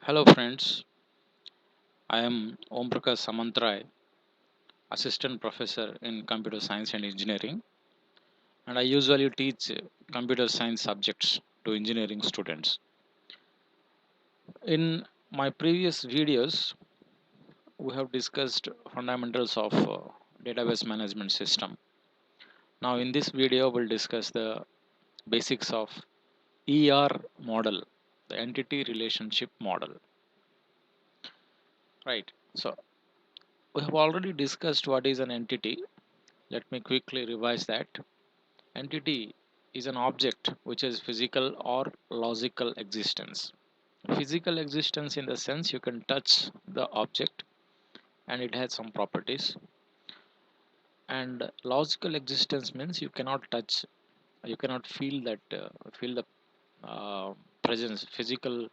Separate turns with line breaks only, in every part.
Hello friends, I am Om Prakash Samantray, Assistant Professor in Computer Science and Engineering, and I usually teach computer science subjects to engineering students. In my previous videos, we have discussed fundamentals of database management system. Now in this video, we'll discuss the basics of ER model, the entity relationship model. Right. So we have already discussed what is an entity. Let me quickly revise that. Entity is an object which has physical or logical existence. Physical existence in the sense you can touch the object and it has some properties, and logical existence means you cannot touch, you cannot feel that, feel the presence, physical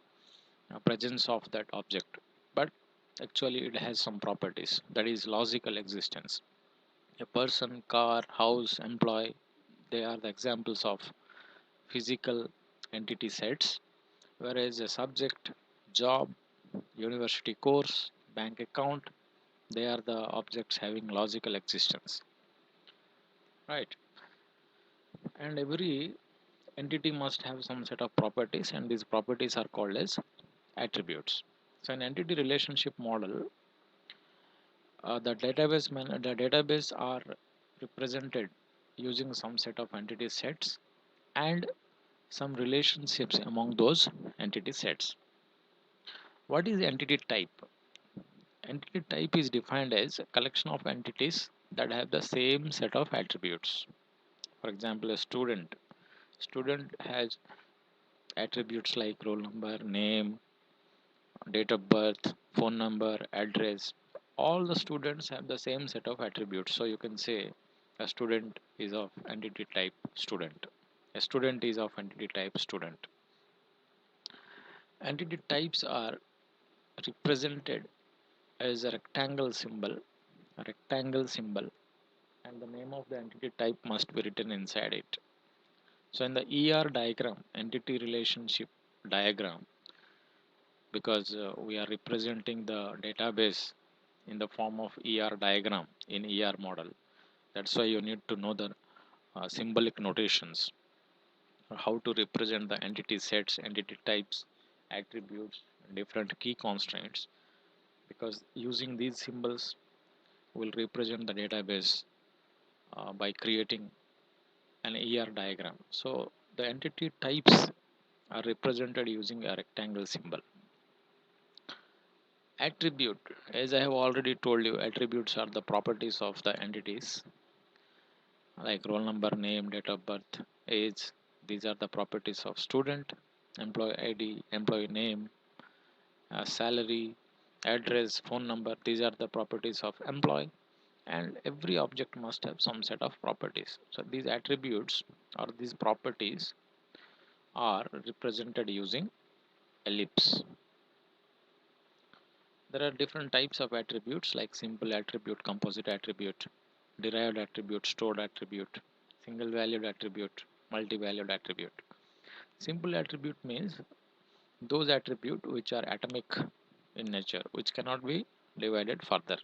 presence of that object, but actually it has some properties, that is logical existence. A person, car, house, employee, they are the examples of physical entity sets, whereas a subject, job, university course, bank account, they are the objects having logical existence, right? And every entity must have some set of properties, and these properties are called as attributes. So, an entity relationship model, the database are represented using some set of entity sets and some relationships among those entity sets. What is entity type? Entity type is defined as a collection of entities that have the same set of attributes. For example, a student. Student has attributes like roll number, name, date of birth, phone number, address. All the students have the same set of attributes. So you can say a student is of entity type student. A student is of entity type student. Entity types are represented as a rectangle symbol, and the name of the entity type must be written inside it. So in the ER diagram, entity relationship diagram, because we are representing the database in the form of ER diagram in ER model. That's why you need to know the symbolic notations, how to represent the entity sets, entity types, attributes, different key constraints, because using these symbols will represent the database by creating an ER diagram. So the entity types are represented using a rectangle symbol. Attribute, as I have already told you, attributes are the properties of the entities like roll number, name, date of birth, age. These are the properties of student, employee ID, employee name, salary, address, phone number. These are the properties of employee, and every object must have some set of properties. So these attributes or these properties are represented using ellipse. There are different types of attributes like simple attribute, composite attribute, derived attribute, stored attribute, single valued attribute, multi-valued attribute. Simple attribute means those attributes which are atomic in nature, which cannot be divided further.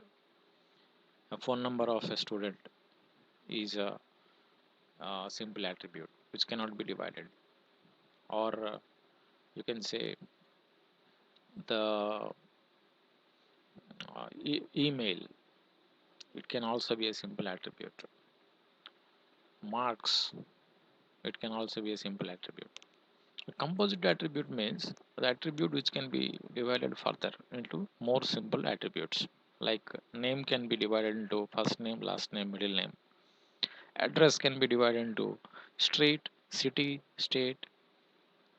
A phone number of a student is a simple attribute which cannot be divided, or you can say the email, it can also be a simple attribute. Marks, it can also be a simple attribute. A composite attribute means the attribute which can be divided further into more simple attributes, like name can be divided into first name, last name, middle name. Address can be divided into street, city, state,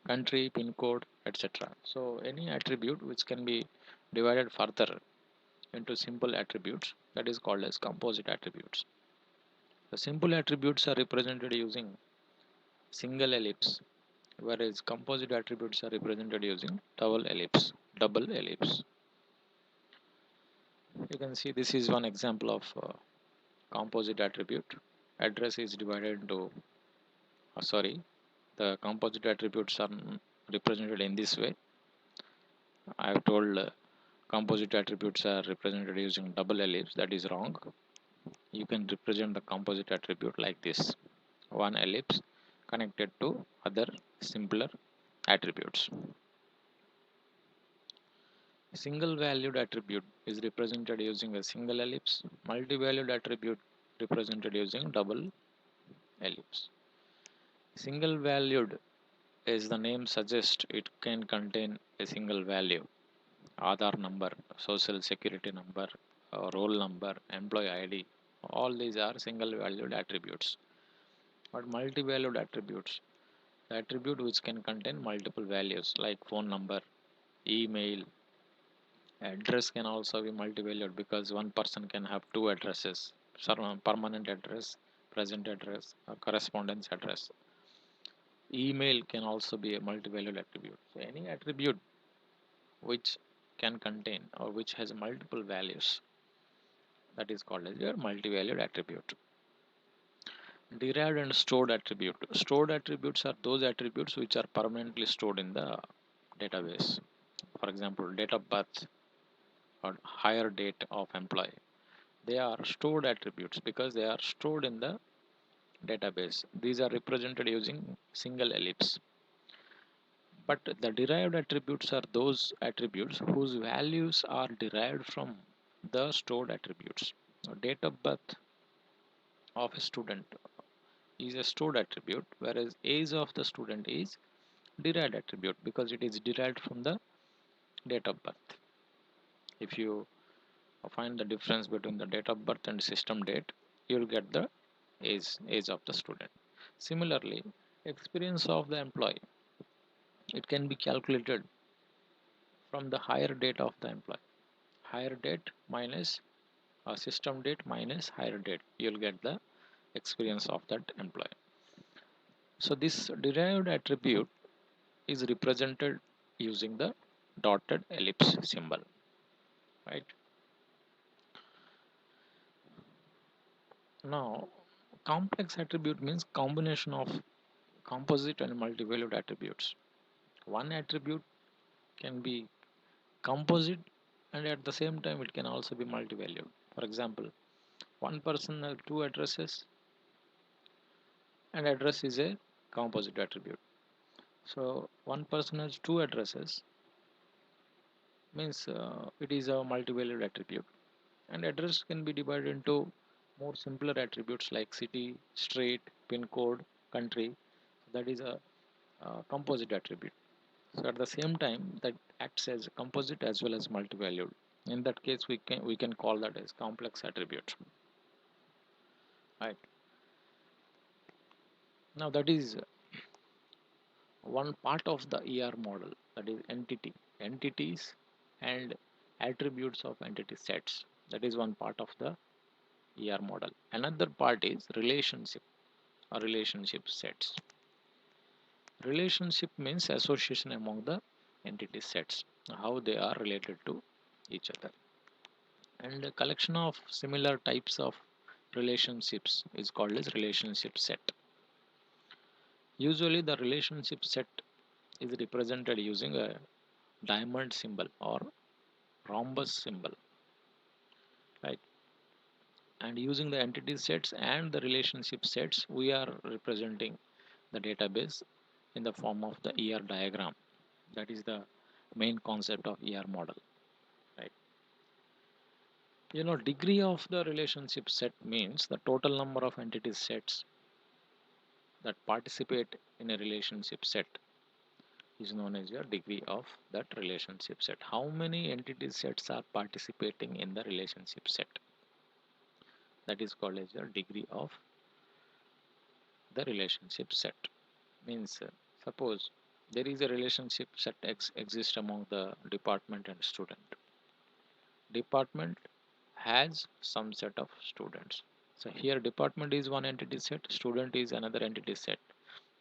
country, pin code, etc. So any attribute which can be divided further into simple attributes, that is called as composite attributes. The simple attributes are represented using single ellipse, whereas composite attributes are represented using double ellipse. You can see this is one example of composite attribute. Address is divided into, sorry, the composite attributes are represented in this way. I've told composite attributes are represented using double ellipse. That is wrong. You can represent the composite attribute like this: one ellipse connected to other simpler attributes. Single valued attribute is represented using a single ellipse. Multi-valued attribute represented using double ellipse. Single valued, as the name suggests, it can contain a single value: Aadhaar number, social security number, roll number, employee ID. All these are single valued attributes. But multi-valued attributes, the attribute which can contain multiple values like phone number, email, address can also be multi-valued because one person can have two addresses: permanent address, present address, or correspondence address. Email can also be a multi-valued attribute. So any attribute which can contain or which has multiple values, that is called as your multi-valued attribute. Derived and stored attribute. Stored attributes are those attributes which are permanently stored in the database. For example, date of birth or hire date of employee. They are stored attributes because they are stored in the database. These are represented using single ellipse. But the derived attributes are those attributes whose values are derived from the stored attributes. Now, date of birth of a student is a stored attribute, whereas age of the student is derived attribute because it is derived from the date of birth. If you find the difference between the date of birth and system date, you will get the age of the student. Similarly, experience of the employee, it can be calculated from the hire date of the employee. Hire date minus system date minus hire date, you will get the experience of that employee. So this derived attribute is represented using the dotted ellipse symbol, right? Now, complex attribute means combination of composite and multi-valued attributes. One attribute can be composite and at the same time it can also be multi-valued. For example, one person has two addresses and address is a composite attribute. So one person has two addresses means it is a multi-valued attribute, and address can be divided into more simpler attributes like city, street, pin code, country. That is a composite attribute. So at the same time, that acts as a composite as well as multi-valued. In that case, we can call that as complex attribute. Right. Now that is one part of the ER model, that is entities and attributes of entity sets. That is one part of the ER model. Another part is relationship or relationship sets. Relationship means association among the entity sets, how they are related to each other. And a collection of similar types of relationships is called as relationship set. Usually the relationship set is represented using a diamond symbol or rhombus symbol, right? And using the entity sets and the relationship sets, we are representing the database in the form of the ER diagram. That is the main concept of ER model, right? Degree of the relationship set means the total number of entity sets that participate in a relationship set is known as your degree of that relationship set. How many entity sets are participating in the relationship set? That is called as your degree of the relationship set. Means suppose there is a relationship set exists among the department and student. Department has some set of students. So here department is one entity set, student is another entity set.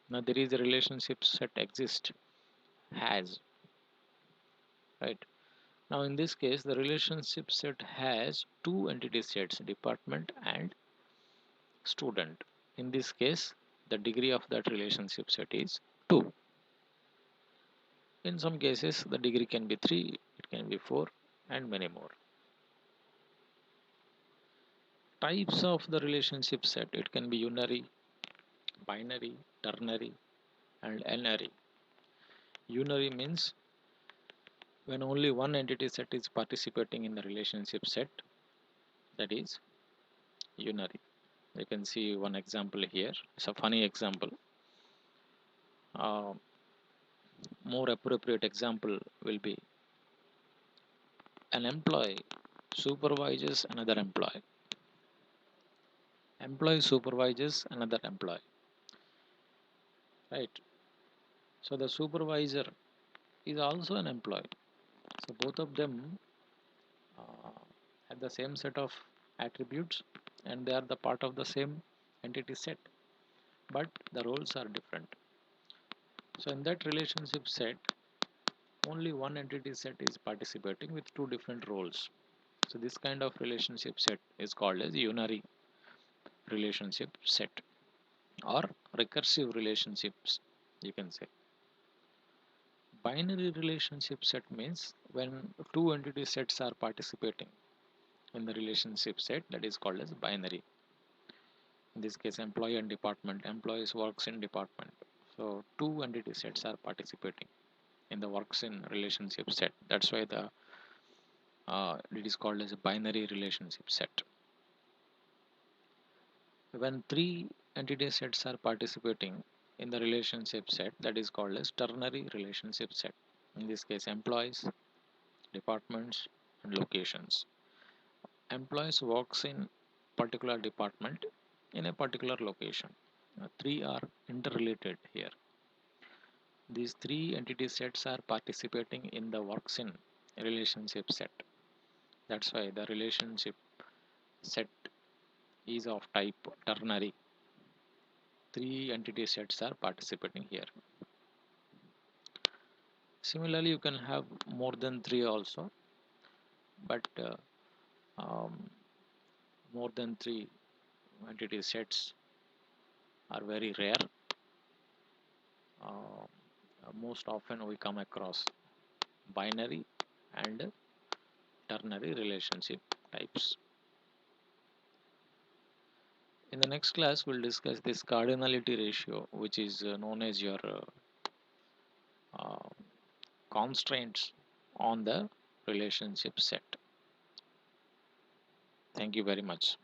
Now there is a relationship set exist has, right? Now in this case the relationship set has two entity sets, department and student. In this case the degree of that relationship set is 2. In some cases the degree can be 3, it can be 4, and many more. Types of the relationship set, it can be unary, binary, ternary, and n-ary. Unary means when only one entity set is participating in the relationship set, that is unary. You can see one example here. It's a funny example. Uh, More appropriate example will be an employee supervises another employee. Employee supervises another employee, right? So the supervisor is also an employee. So both of them uh, have the same set of attributes and they are the part of the same entity set, but the roles are different. So in that relationship set, only one entity set is participating with two different roles. So this kind of relationship set is called as unary relationship set or recursive relationships, you can say. Binary relationship set means when two entity sets are participating in the relationship set, that is called as binary. In this case, employee and department, employees works in department. So two entity sets are participating in the works in relationship set. That's why the it is called as a binary relationship set. When three entity sets are participating in the relationship set, that is called as ternary relationship set. In this case, employees, departments, and locations. Employees works in particular department in a particular location. Three are interrelated here. These three entity sets are participating in the works in relationship set. That's why the relationship set is of type ternary. Three entity sets are participating here. Similarly, you can have more than three also, but more than three entity sets are very rare. Most often we come across binary and ternary relationship types. In the next class, we'll discuss this cardinality ratio, which is known as your uh, constraints on the relationship set. Thank you very much.